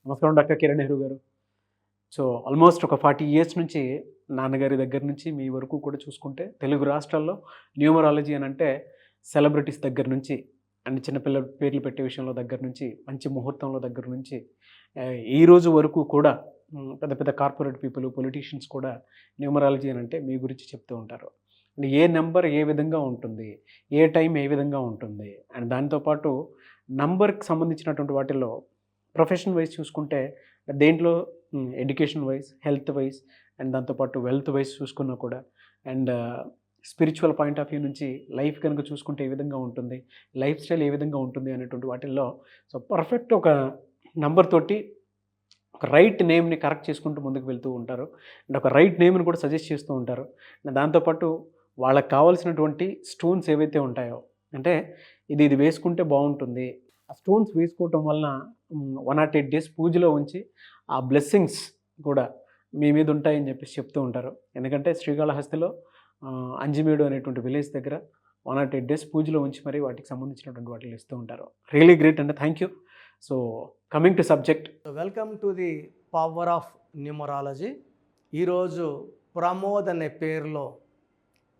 నమస్కారం డాక్టర్ కిరణ్ నెహ్రూ గారు. So almost ఒక 40 ఇయర్స్ నుంచి నాన్నగారి దగ్గర నుంచి మీ వరకు కూడా చూసుకుంటే తెలుగు రాష్ట్రాల్లో న్యూమరాలజీ అని అంటే సెలబ్రిటీస్ దగ్గర నుంచి అండ్ చిన్నపిల్లల పేర్లు పెట్టే విషయంలో దగ్గర నుంచి మంచి ముహూర్తంలో దగ్గర నుంచి ఈ రోజు వరకు కూడా పెద్ద పెద్ద కార్పొరేట్ పీపుల్ పొలిటీషియన్స్ కూడా న్యూమరాలజీ అని అంటే మీ గురించి చెప్తూ ఉంటారు. అండ్ ఏ నెంబర్ ఏ విధంగా ఉంటుంది, ఏ టైం ఏ విధంగా ఉంటుంది, అండ్ దాంతోపాటు నంబర్కి సంబంధించినటువంటి వాటిల్లో ప్రొఫెషన్ వైజ్ చూసుకుంటే దేంట్లో education wise, health wise and దాంతోపాటు వెల్త్ వైజ్ చూసుకున్నా కూడా and spiritual point of view నుంచి లైఫ్ కనుక చూసుకుంటే ఏ విధంగా ఉంటుంది, లైఫ్ స్టైల్ ఏ విధంగా ఉంటుంది అనేటువంటి వాటిల్లో సో పర్ఫెక్ట్ ఒక నంబర్ తోటి ఒక రైట్ నేమ్ని కరెక్ట్ చేసుకుంటూ ముందుకు వెళ్తూ ఉంటారు అండ్ ఒక రైట్ నేమ్ని కూడా సజెస్ట్ చేస్తూ ఉంటారు. దాంతోపాటు వాళ్ళకి కావాల్సినటువంటి స్టోన్స్ ఏవైతే ఉంటాయో అంటే ఇది వేసుకుంటే బాగుంటుంది, ఆ స్టోన్స్ వేసుకోవటం వలన 108 days పూజలో ఉంచి ఆ బ్లెస్సింగ్స్ కూడా మీ మీద ఉంటాయని చెప్పేసి చెప్తూ ఉంటారు. ఎందుకంటే శ్రీకాళహస్తిలో అంజిమేడు అనేటువంటి విలేజ్ దగ్గర 108 days పూజలో ఉంచి మరి వాటికి సంబంధించినటువంటి వాటిని ఇస్తూ ఉంటారు. రియలీ గ్రేట్ అండి, thank you. So coming to subject, welcome to the power of numerology. ఈరోజు ప్రమోద్ అనే పేరులో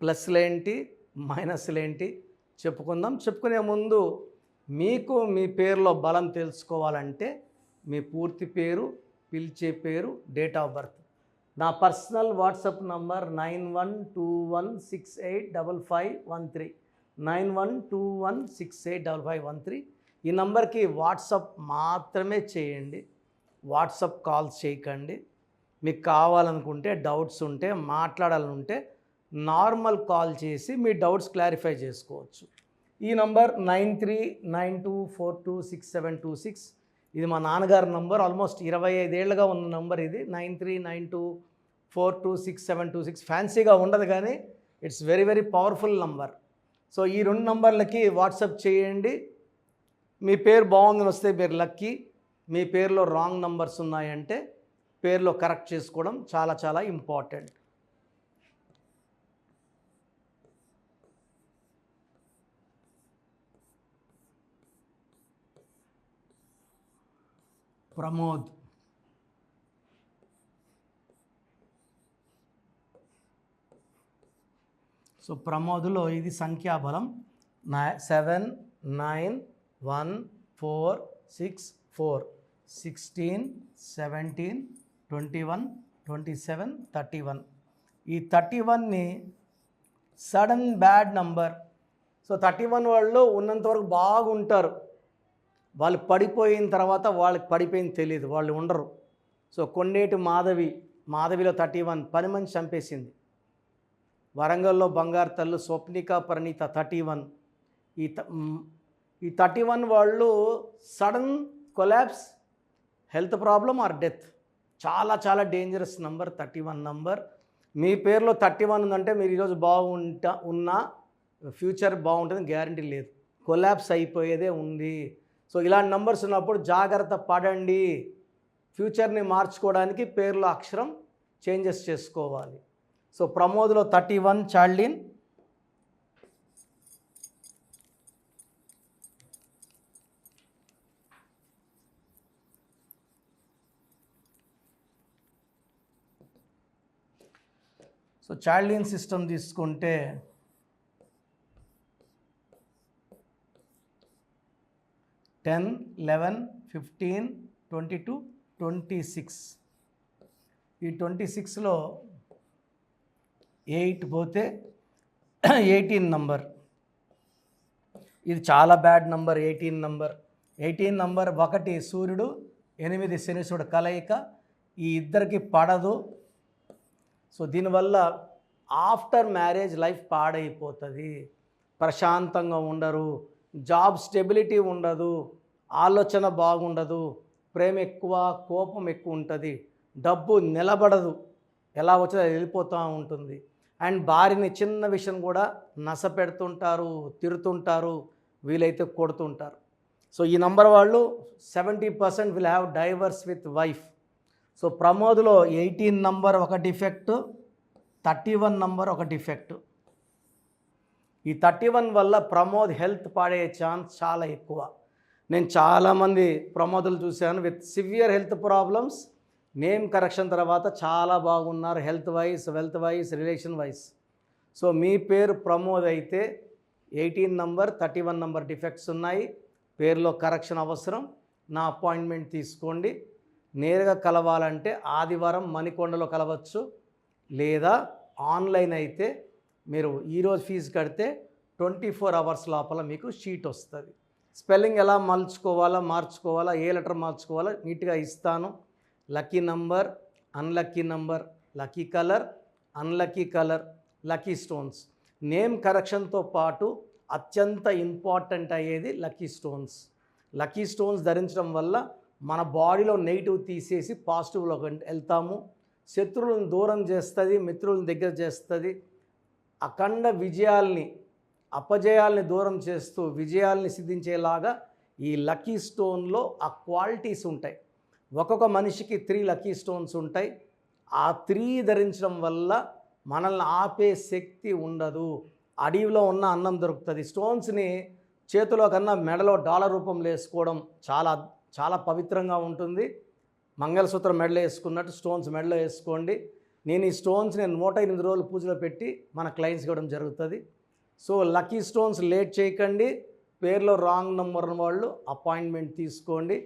ప్లస్లేంటి మైనస్లేంటి చెప్పుకుందాం. చెప్పుకునే ముందు మీకు మీ పేరులో బలం తెలుసుకోవాలంటే మీ పూర్తి పేరు, పిలిచే పేరు, డేట్ ఆఫ్ బర్త్. నా పర్సనల్ వాట్సాప్ నంబర్ 9121685513 9121685513. ఈ నంబర్కి వాట్సాప్ మాత్రమే చేయండి, వాట్సాప్ కాల్స్ చేయకండి. మీకు కావాలనుకుంటే, డౌట్స్ ఉంటే, మాట్లాడాలనుంటే నార్మల్ కాల్ చేసి మీ డౌట్స్ క్లారిఫై చేసుకోవచ్చు. ఈ నంబర్ 9392426726. ఇది మా నాన్నగారి నంబర్, ఆల్మోస్ట్ 25 ఏళ్ళుగా ఉన్న నంబర్ ఇది. 9392426726. ఫ్యాన్సీగా ఉండదు కానీ it's very very powerful number. So ఈ 2 నంబర్లకి వాట్సాప్ చేయండి. మీ పేరు బాగుందని వస్తే మీరు లక్కీ. మీ పేరులో రాంగ్ నంబర్స్ ఉన్నాయంటే పేరులో కరెక్ట్ చేసుకోవడం చాలా చాలా ఇంపార్టెంట్. ప్రమోద్, సో ప్రమోద్లో ఇది సంఖ్యాబలం 7 9 1 4 6 4 16 17 21 27 31. ఈ 31ని సడన్ బ్యాడ్ నంబర్. సో 31 వాళ్ళు ఉన్నంతవరకు బాగుంటారు, వాళ్ళు పడిపోయిన తర్వాత వాళ్ళకి పడిపోయింది తెలియదు, వాళ్ళు ఉండరు. సో కొండేటి మాధవిలో 31 పని మనిషి చంపేసింది. వరంగల్లో బంగారు తల్లు స్వప్నిక పరిణీత 31. ఈ 31 వాళ్ళు sudden collapse, health problem are death. చాలా చాలా డేంజరస్ నంబర్ 31 నంబర్. మీ పేరులో 31 ఉందంటే మీరు ఈరోజు ఉన్నా ఫ్యూచర్ బాగుంటుంది గ్యారంటీ లేదు, కొలాప్స్ అయిపోయేదే ఉంది. సో ఇలాంటి నంబర్స్ ఉన్నప్పుడు జాగ్రత్త పడండి. ఫ్యూచర్ని మార్చుకోవడానికి పేరులో అక్షరం చేంజెస్ చేసుకోవాలి. సో ప్రమోద్లో 31 చార్లిన్. సో చార్లిన్ సిస్టమ్ తీసుకుంటే 10 11 15 22 26. ఈ 26లో 8 పోతే 18 నంబర్. ఇది చాలా బ్యాడ్ నంబర్ 18 నంబర్. 18 నంబర్ 1 సూర్యుడు 8 శనీశ్వరుడు కలయిక, ఈ ఇద్దరికి పడదు. సో దీనివల్ల ఆఫ్టర్ మ్యారేజ్ లైఫ్ పాడైపోతుంది, ప్రశాంతంగా ఉండరు, జాబ్ స్టెబిలిటీ ఉండదు, ఆలోచన బాగుండదు, ప్రేమ ఎక్కువ, కోపం ఎక్కువ ఉంటుంది, డబ్బు నిలబడదు, ఎలా వచ్చేది అది వెళ్ళిపోతూ ఉంటుంది. అండ్ భార్యని చిన్న విషయం కూడా నస పెడుతుంటారు, తిరుతుంటారు, వీలైతే కొడుతుంటారు. సో ఈ నంబర్ వాళ్ళు 70% will have divorce with wife. So ప్రమోద్లో 18 నంబర్ ఒక డిఫెక్ట్, 31 నంబర్ ఒక డిఫెక్ట్. ఈ 31 వల్ల ప్రమోద్ హెల్త్ పాడే ఛాన్స్ చాలా ఎక్కువ. నేను చాలామంది ప్రమోదలు చూశాను with severe health problems, name correction తర్వాత చాలా బాగున్నారు health wise, wealth wise, relation wise. So మీ పేరు ప్రమోద్ అయితే 18 నంబర్ 31 నంబర్ డిఫెక్ట్స్ ఉన్నాయి, పేరులో కరెక్షన్ అవసరం. నా అపాయింట్మెంట్ తీసుకోండి. నేరుగా కలవాలంటే ఆదివారం మణికొండలో కలవచ్చు, లేదా ఆన్లైన్ అయితే మీరు ఈరోజు ఫీజు కడితే 24 అవర్స్ లోపల మీకు షీట్ వస్తుంది. స్పెల్లింగ్ ఎలా మార్చుకోవాలా, ఏ లెటర్ మార్చుకోవాలా నీట్గా ఇస్తాను. Lucky number, unlucky number, lucky colour, unlucky colour, lucky stones. Name కరెక్షన్తో పాటు అత్యంత ఇంపార్టెంట్ అయ్యేది లక్కీ స్టోన్స్. లక్కీ స్టోన్స్ ధరించడం వల్ల మన బాడీలో నెగిటివ్ తీసేసి పాజిటివ్లో వెళ్తాము. శత్రువులను దూరం చేస్తుంది, మిత్రులను దగ్గర చేస్తుంది. అఖండ విజయాల్ని, అపజయాల్ని దూరం చేస్తూ విజయాల్ని సిద్ధించేలాగా ఈ లక్కీ స్టోన్లో ఆ క్వాలిటీస్ ఉంటాయి. ఒక్కొక్క మనిషికి 3 లక్కీ స్టోన్స్ ఉంటాయి. ఆ 3 ధరించడం వల్ల మనల్ని ఆపే శక్తి ఉండదు. అడవిలో ఉన్న అన్నం దొరుకుతుంది. స్టోన్స్ని చేతిలో కన్నా మెడలో డాలర్ రూపంలో వేసుకోవడం చాలా చాలా పవిత్రంగా ఉంటుంది. మంగళసూత్రం మెడలో వేసుకున్నట్టు స్టోన్స్ మెడలో వేసుకోండి. నేను ఈ స్టోన్స్ 108 రోజులు పూజలో పెట్టి మన క్లయింట్స్కి ఇవ్వడం జరుగుతుంది. సో లక్కీ స్టోన్స్ లేట్ చేయకండి. పేరులో రాంగ్ నెంబర్ ఉన్న వాళ్ళు అపాయింట్మెంట్ తీసుకోండి.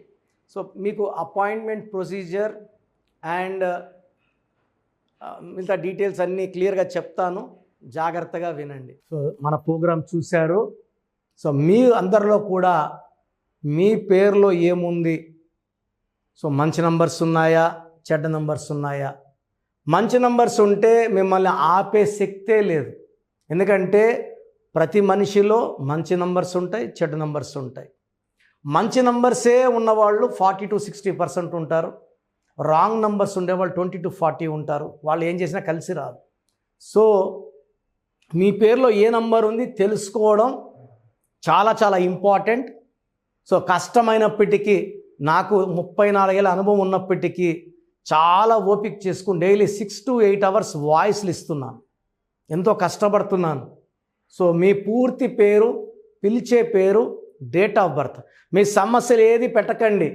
సో మీకు అపాయింట్మెంట్ ప్రొసీజర్ అండ్ మిగతా డీటెయిల్స్ అన్నీ క్లియర్గా చెప్తాను, జాగ్రత్తగా వినండి. సో మన ప్రోగ్రాం చూశారు. సో మీ అందరిలో కూడా మీ పేరులో ఏముంది, సో మంచి నంబర్స్ ఉన్నాయా, చెడ్డ నంబర్స్ ఉన్నాయా? మంచి నంబర్స్ ఉంటే మిమ్మల్ని ఆపే శక్తే లేదు. ఎందుకంటే ప్రతి మనిషిలో మంచి నంబర్స్ ఉంటాయి, చెడ్డ నంబర్స్ ఉంటాయి. మంచి నంబర్సే ఉన్నవాళ్ళు 40 to 60% ఉంటారు. రాంగ్ నంబర్స్ ఉండేవాళ్ళు 20 to 40 ఉంటారు. వాళ్ళు ఏం చేసినా కలిసి రాదు. సో మీ పేరులో ఏ నంబర్ ఉంది తెలుసుకోవడం చాలా చాలా ఇంపార్టెంట్. సో కష్టమైనప్పటికీ, నాకు 34 ఏళ్ళ అనుభవం ఉన్నప్పటికీ చాలా ఓపిక చేసుకుని డైలీ 6 to 8 అవర్స్ వాయిస్లు ఇస్తున్నాను. ఎంతో కష్టపడుతున్నాను. సో మీ పూర్తి పేరు, పిలిచే పేరు, డేట్ ఆఫ్ బర్త్, మీ సమస్యలు ఏది పెట్టకండి.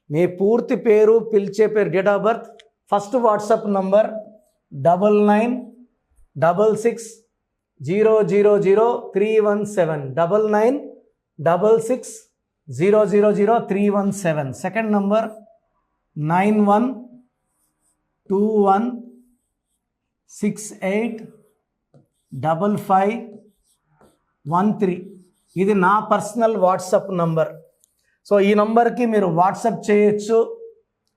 మీ పూర్తి పేరు, పిలిచే పేరు, date of birth. First WhatsApp number 9966000317 9966000317. Second number 9121685513. ఇది నా పర్సనల్ వాట్సాప్ నంబర్. సో ఈ నంబర్కి మీరు వాట్సాప్ చేయొచ్చు.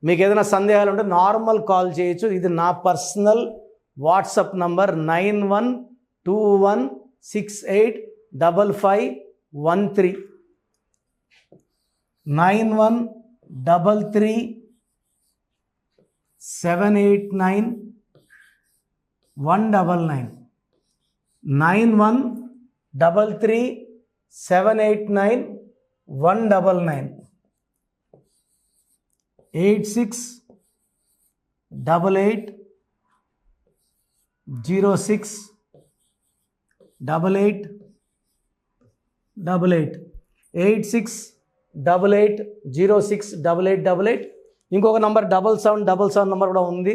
మీకు ఏదైనా సందేహాలు ఉంటే నార్మల్ కాల్ చేయొచ్చు. ఇది నా పర్సనల్ వాట్సాప్ నంబర్ 9121685513 9133789199 9133789199 8688068888 8688068888. ఇంకొక నంబర్ 7777 నంబర్ కూడా ఉంది.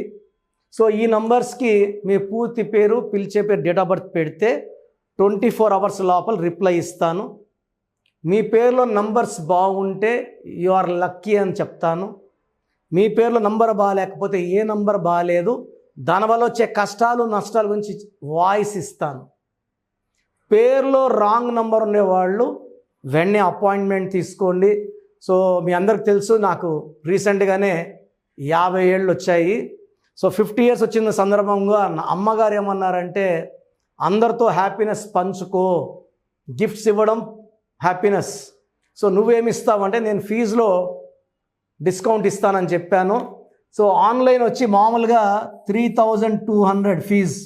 సో ఈ నంబర్స్కి మీ పూర్తి పేరు, పిలిచే పేరు, డేట్ ఆఫ్ బర్త్ పెడితే 24 అవర్స్ లోపల రిప్లై ఇస్తాను. మీ పేరులో నంబర్స్ బాగుంటే యు ఆర్ లక్కీ అని చెప్తాను. మీ పేరులో నంబర్ బాగాలేకపోతే ఏ నంబర్ బాగాలేదు, దానివల్ల వచ్చే కష్టాలు నష్టాల గురించి వాయిస్ ఇస్తాను. పేరులో రాంగ్ నంబర్ ఉండేవాళ్ళు వెంటనే అపాయింట్మెంట్ తీసుకోండి. సో మీ అందరికి తెలుసు, నాకు రీసెంట్గానే 50 ఏళ్ళు వచ్చాయి. సో 50 ఇయర్స్ వచ్చిన సందర్భంగా నా అమ్మగారు ఏమన్నారంటే, అందరితో హ్యాపీనెస్ పంచుకో, గిఫ్ట్స్ ఇవ్వడం హ్యాపీనెస్. సో నువ్వేమి ఇస్తావంటే, నేను ఫీజులో డిస్కౌంట్ ఇస్తానని చెప్పాను. సో ఆన్లైన్ వచ్చి మామూలుగా 3200 ఫీజు.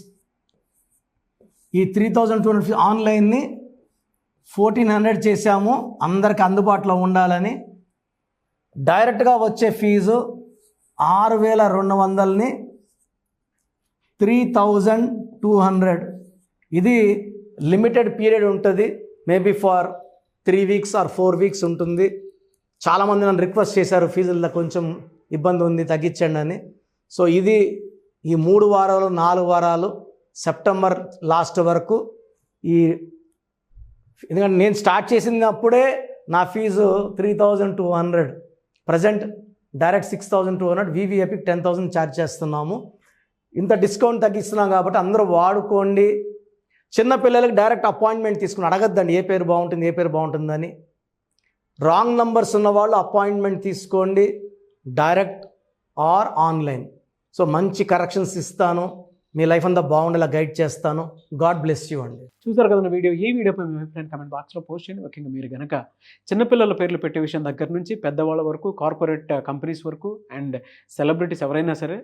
ఈ 3200 ఫీజు ఆన్లైన్ని 1400 చేశాము, అందరికి అందుబాటులో ఉండాలని. డైరెక్ట్గా వచ్చే ఫీజు 6200ని 3200. ఇది లిమిటెడ్ పీరియడ్ ఉంటుంది, maybe for 3 weeks or 4 weeks ఉంటుంది. చాలామంది నన్ను రిక్వెస్ట్ చేశారు, ఫీజుల్లో కొంచెం ఇబ్బంది ఉంది తగ్గించండి అని. సో ఇది ఈ 3 వారాలు 4 వారాలు సెప్టెంబర్ లాస్ట్ వరకు ఎందుకంటే నేను స్టార్ట్ చేసినప్పుడే నా ఫీజు 3,200, ప్రజెంట్ డైరెక్ట్ 6,200, వివిఐపికి 10,000 ఛార్జ్ చేస్తున్నాము. ఇంత డిస్కౌంట్ తగ్గిస్తున్నాం కాబట్టి అందరూ వాడుకోండి. చిన్నపిల్లలకి డైరెక్ట్ అపాయింట్మెంట్ తీసుకుని అడగద్దండి ఏ పేరు బాగుంటుందని. రాంగ్ నంబర్స్ ఉన్నవాళ్ళు అపాయింట్మెంట్ తీసుకోండి, డైరెక్ట్ ఆర్ ఆన్లైన్. సో మంచి కరెక్షన్స్ ఇస్తాను, మీ లైఫ్ అంతా బాగుండేలా గైడ్ చేస్తాను. గాడ్ బ్లెస్ యూ అండి. చూసారు కదా వీడియో. ఈ వీడియోపై మీ అభిప్రాయం కామెంట్ బాక్స్లో పోస్ట్ చేయండి. ముఖ్యంగా మీరు కనుక చిన్నపిల్లల పేర్లు పెట్టే విషయం దగ్గర నుంచి పెద్దవాళ్ళ వరకు, కార్పొరేట్ కంపెనీస్ వరకు అండ్ సెలబ్రిటీస్ ఎవరైనా సరే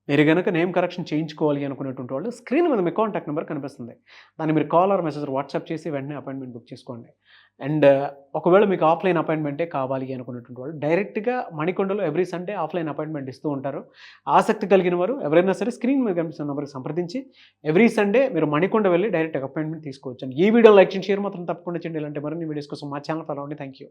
మీరు కనుక నేమ్ కరెక్షన్ చేయించుకోవాలి అనుకునేటువంటి వాళ్ళు స్క్రీన్ మీద మీ కాంటాక్ట్ నెంబర్ కనిపిస్తుంది. దాన్ని మీరు కాల్ ఆర్ మెసేజ్ వాట్సాప్ చేసి వెంటనే అపాయింట్మెంట్ బుక్ చేసుకోండి. అండ్ ఒకవేళ మీకు ఆఫ్లైన్ అపాయింట్మెంటే కావాలి అనుకునేటువంటి వాళ్ళు డైరెక్ట్గా మణికొండలో ఎవ్రీ సండే ఆఫ్లైన్ అపాయింట్మెంట్ ఇస్తూ ఉంటారు. ఆసక్తి కలిగిన వారు ఎవరైనా సరే స్క్రీన్ మీద కనిపిస్తున్న నెంబర్కి సంప్రదించి ఎవ్రీ సండే మీరు మణికొండ వెళ్ళి డైరెక్ట్ అపాయింట్మెంట్ తీసుకోవచ్చు. ఈ వీడియో లైక్ చేయండి, షేర్ మాత్రం తప్పకుండా చేయండి. ఇలాంటి మరిన్ని వీడియోస్ కోసం మా ఛానల్ ఫాలో అవ్వండి. Thank you.